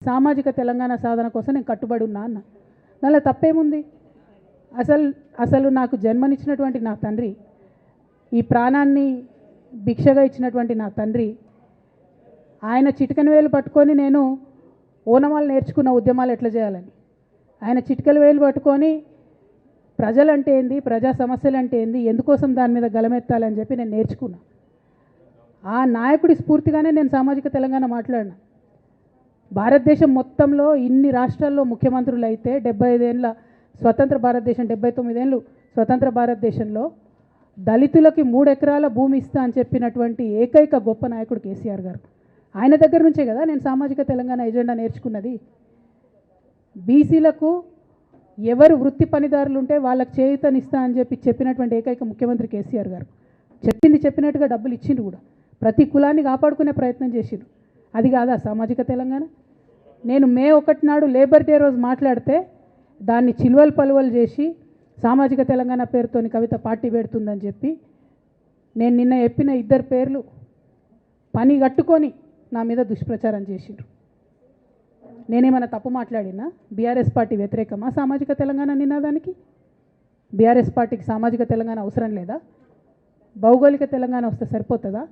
సామాజిక తెలంగాణ సాధన కోసం నేను కట్టుబడి ఉన్నా అన్న. దానిలో తప్పేముంది? అసలు నాకు జన్మనిచ్చినటువంటి నా తండ్రి, ఈ ప్రాణాన్ని భిక్షగా ఇచ్చినటువంటి నా తండ్రి, ఆయన చిటికెన వేలు పట్టుకొని నేను ఓనమాలు నేర్చుకున్న ఉద్యమాలు ఎట్లా చేయాలని. ఆయన చిటికెల వేలు పట్టుకొని ప్రజలంటే ఏంది, ప్రజా సమస్యలు అంటే ఏంది, ఎందుకోసం దాని మీద గలమెత్తాలని చెప్పి నేను నేర్చుకున్నా. ఆ నాయకుడి స్ఫూర్తిగానే నేను సామాజిక తెలంగాణ మాట్లాడినా. భారతదేశం మొత్తంలో ఇన్ని రాష్ట్రాల్లో ముఖ్యమంత్రులు అయితే 75 ఏళ్ళ స్వతంత్ర భారతదేశం, 79 ఏళ్ళు స్వతంత్ర భారతదేశంలో దళితులకి 3 ఎకరాల భూమి ఇస్తా అని చెప్పినటువంటి ఏకైక గొప్ప నాయకుడు కేసీఆర్ గారు. ఆయన దగ్గర నుంచే కదా నేను సామాజిక తెలంగాణ ఎజెండా నేర్చుకున్నది. బీసీలకు ఎవరు వృత్తి పనిదారులు ఉంటే వాళ్ళకి చేయూతనిస్తా అని చెప్పినటువంటి ఏకైక ముఖ్యమంత్రి కేసీఆర్ గారు. చెప్పినట్టుగా డబ్బులు ఇచ్చిండ్రు కూడా. ప్రతి కులాన్ని కాపాడుకునే ప్రయత్నం చేసిండ్రు. అది కాదా సామాజిక తెలంగాణ? నేను మే 1 నాడు లేబర్ డే రోజు మాట్లాడితే దాన్ని చిల్వలు పలువలు చేసి సామాజిక తెలంగాణ పేరుతోని కవిత పార్టీ పెడుతుందని చెప్పి నేను నిన్న చెప్పిన 2 పేర్లు పని కట్టుకొని నా మీద దుష్ప్రచారం చేసిండ్రు. నేనేమైనా తప్పు మాట్లాడినా? బీఆర్ఎస్ పార్టీ వ్యతిరేకమా సామాజిక తెలంగాణ నినాదానికి? బీఆర్ఎస్ పార్టీకి సామాజిక తెలంగాణ అవసరం లేదా? భౌగోళిక తెలంగాణ వస్తే సరిపోతుందా?